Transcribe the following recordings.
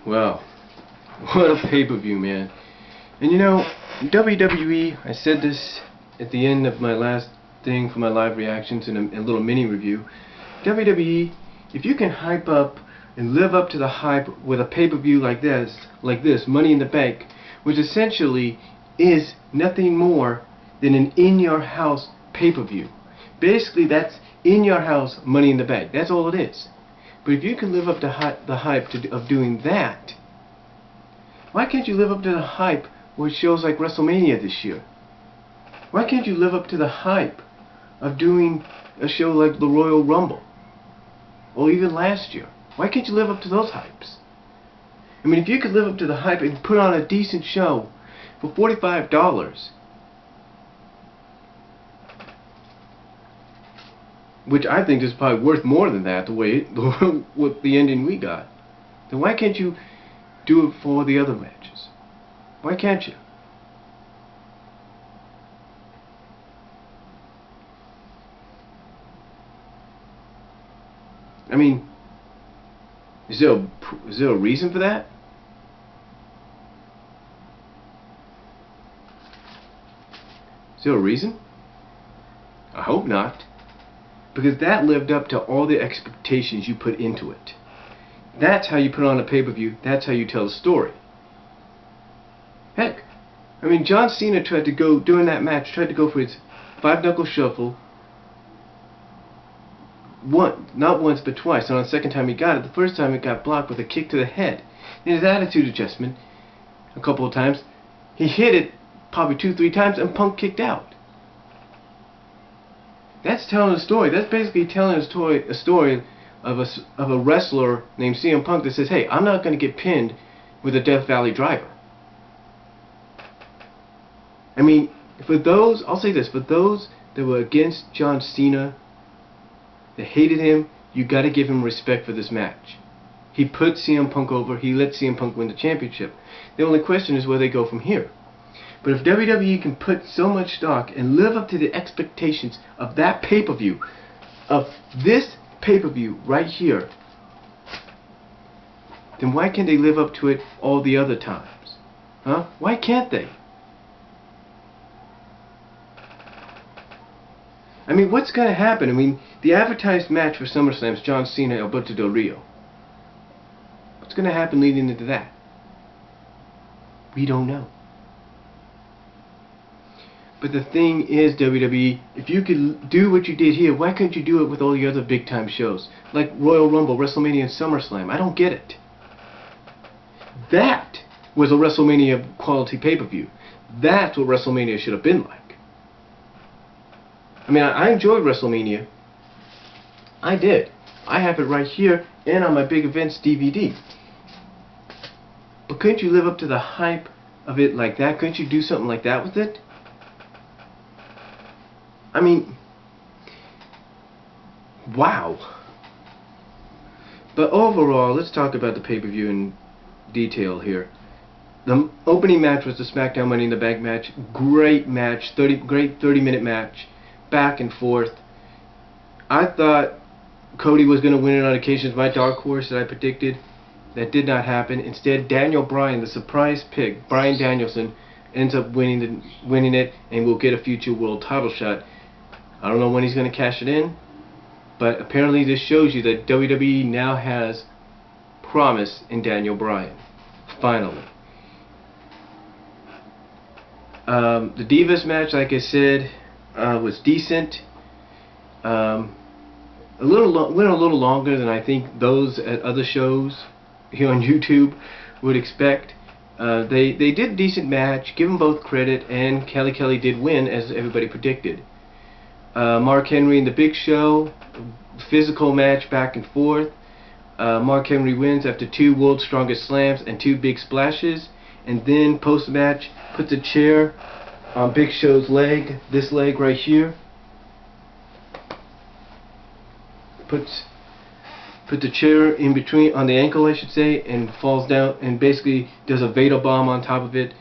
Well, what a pay-per-view, man. And you know, WWE, I said this at the end of my last thing for my live reactions and a little mini review. WWE, if you can hype up and live up to the hype with a pay-per-view like this, Money in the Bank, which essentially is nothing more than an in-your-house pay-per-view. Basically, that's in-your-house Money in the Bank. That's all it is. But if you can live up to the hype of doing that, why can't you live up to the hype with shows like WrestleMania this year? Why can't you live up to the hype of doing a show like the Royal Rumble? Or even last year? Why can't you live up to those hypes? I mean, if you could live up to the hype and put on a decent show for $45, which I think is probably worth more than that, with the ending we got, then why can't you do it for the other matches? Why can't you? I mean, is there a reason for that? Is there a reason? I hope not. Because that lived up to all the expectations you put into it. That's how you put on a pay-per-view. That's how you tell a story. Heck, I mean, John Cena tried to go, during that match, tried to go for his 5-knuckle shuffle. Not once, but twice. And on the second time he got it, the first time it got blocked with a kick to the head. In his attitude adjustment, a couple of times, he hit it probably 2-3 times, and Punk kicked out. That's telling a story. That's basically telling a story of a wrestler named CM Punk that says, hey, I'm not going to get pinned with a Death Valley driver. I mean, for those, I'll say this, for those that were against John Cena, that hated him, you got to give him respect for this match. He put CM Punk over. He let CM Punk win the championship. The only question is where they go from here. But if WWE can put so much stock and live up to the expectations of that pay-per-view, of this pay-per-view right here, then why can't they live up to it all the other times? Huh? Why can't they? I mean, what's going to happen? I mean, the advertised match for SummerSlam is John Cena, Alberto Del Rio. What's going to happen leading into that? We don't know. But the thing is, WWE, if you could do what you did here, why couldn't you do it with all the other big-time shows? Like Royal Rumble, WrestleMania, and SummerSlam. I don't get it. That was a WrestleMania quality pay-per-view. That's what WrestleMania should have been like. I mean, I enjoyed WrestleMania. I did. I have it right here and on my Big Events DVD. But couldn't you live up to the hype of it like that? Couldn't you do something like that with it? I mean, wow. But overall, let's talk about the pay-per-view in detail here. The opening match was the SmackDown Money in the Bank match. Great match, great 30-minute match, back and forth. I thought Cody was going to win it on occasions. My dark horse that I predicted, that did not happen. Instead, Daniel Bryan, the surprise pick, Bryan Danielson, ends up winning it and will get a future world title shot. I don't know when he's going to cash it in, but apparently this shows you that WWE now has promise in Daniel Bryan. Finally. The Divas match, like I said, was decent. Went a little longer than I think those at other shows here on YouTube would expect. They did a decent match. Give them both credit, and Kelly did win as everybody predicted. Mark Henry and the Big Show, physical match back and forth. Mark Henry wins after 2 World's Strongest Slams and 2 big splashes, and then post-match puts a chair on Big Show's leg, this leg right here. Puts the chair in between, on the ankle I should say, and falls down and basically does a Vader bomb on top of it,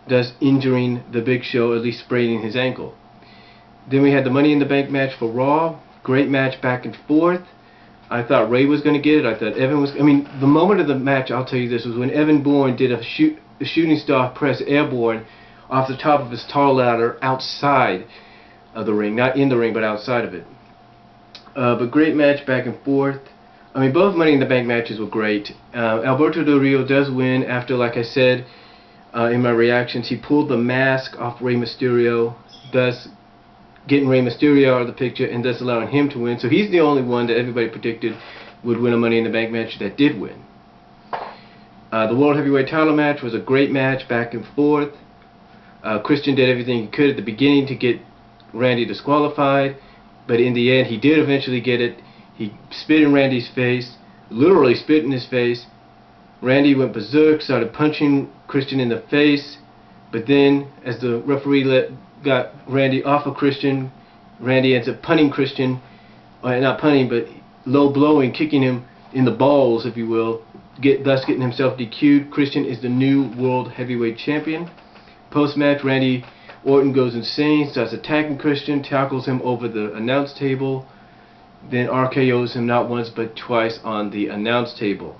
thus injuring the Big Show, at least spraining his ankle. Then we had the Money in the Bank match for Raw. Great match back and forth. I thought Ray was going to get it. I thought Evan was. I mean, the moment of the match, I'll tell you this, was when Evan Bourne did a shooting star press airborne off the top of his tall ladder outside of the ring, not in the ring, but outside of it. But great match back and forth. I mean, both Money in the Bank matches were great. Alberto Del Rio does win after, like I said in my reactions, he pulled the mask off Rey Mysterio, thus getting Rey Mysterio out of the picture and thus allowing him to win. So he's the only one that everybody predicted would win a Money in the Bank match that did win. The World Heavyweight title match was a great match, back and forth. Christian did everything he could at the beginning to get Randy disqualified, but in the end he did eventually get it. He spit in Randy's face, literally spit in his face. Randy went berserk, started punching Christian in the face, but then as the referee got Randy off of Christian, Randy ends up punting Christian, not punting, but low blowing, kicking him in the balls, if you will, thus getting himself DQ'd. Christian is the new World Heavyweight Champion. Post-match, Randy Orton goes insane, starts attacking Christian, tackles him over the announce table, then RKO's him not once but twice on the announce table.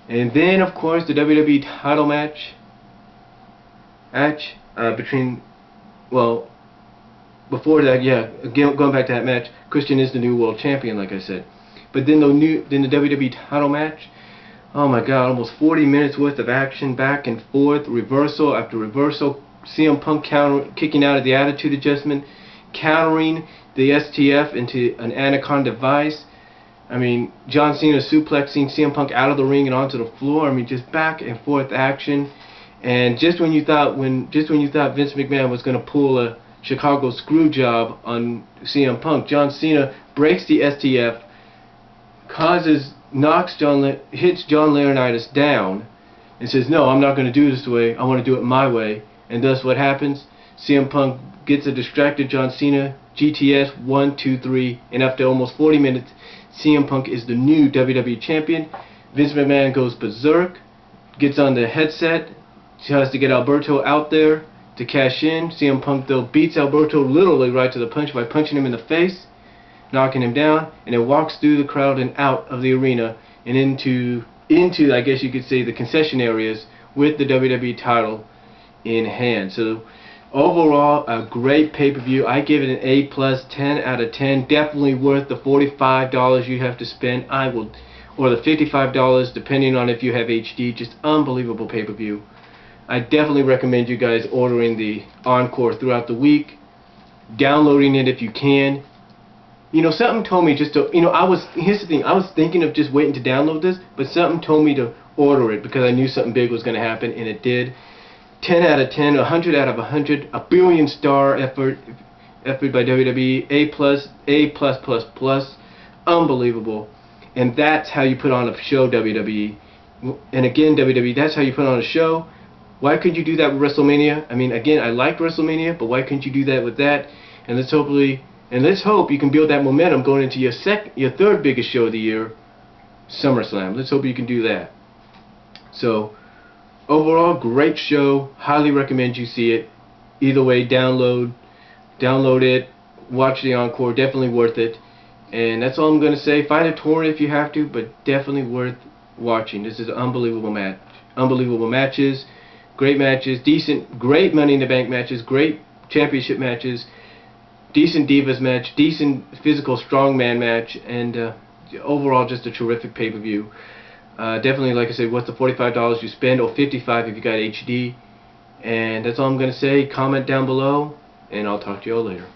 And then, of course, the WWE title match between, well, before that, yeah, again, going back to that match, Christian is the new world champion, like I said. But then the WWE title match, oh my God, almost 40 minutes worth of action, back and forth, reversal after reversal, CM Punk kicking out of the Attitude Adjustment, countering the STF into an Anaconda Vice. I mean, John Cena suplexing CM Punk out of the ring and onto the floor. I mean, just back and forth action. And just when you thought Vince McMahon was going to pull a Chicago screw job on CM Punk, John Cena breaks the STF, hits John Laurinaitis down, and says, "No, I'm not going to do this the way. I want to do it my way." And thus, what happens? CM Punk gets a distracted John Cena, GTS 1, 2, 3, and after almost 40 minutes, CM Punk is the new WWE Champion. Vince McMahon goes berserk, gets on the headset, tries to get Alberto out there to cash in. CM Punk, though, beats Alberto literally right to the punch by punching him in the face, knocking him down, and then walks through the crowd and out of the arena and into I guess you could say, the concession areas with the WWE title in hand. So overall, a great pay-per-view. I give it an A+, 10 out of 10. Definitely worth the $45 you have to spend. Or the $55 depending on if you have HD. Just unbelievable pay-per-view. I definitely recommend you guys ordering the Encore throughout the week, downloading it if you can. You know, something told me just to, here's the thing, I was thinking of just waiting to download this, but something told me to order it because I knew something big was going to happen, and it did. 10 out of 10, 100 out of 100, a billion-star effort by WWE, A+, unbelievable. And that's how you put on a show, WWE. And again, WWE, that's how you put on a show. Why couldn't you do that with WrestleMania? I mean, again, I liked WrestleMania, but why couldn't you do that with that? And let's hope you can build that momentum going into your third biggest show of the year, SummerSlam. Let's hope you can do that. So, overall, great show. Highly recommend you see it. Either way, download it, watch the Encore. Definitely worth it. And that's all I'm going to say. Find a torrent if you have to, but definitely worth watching. This is an unbelievable match. Unbelievable matches. Great matches. Great Money in the Bank matches. Great championship matches. Decent Divas match. Decent physical strongman match. And overall, just a terrific pay-per-view. Definitely, like I said, what's the $45 you spend, or $55 if you got HD. And that's all I'm going to say. Comment down below, and I'll talk to you all later.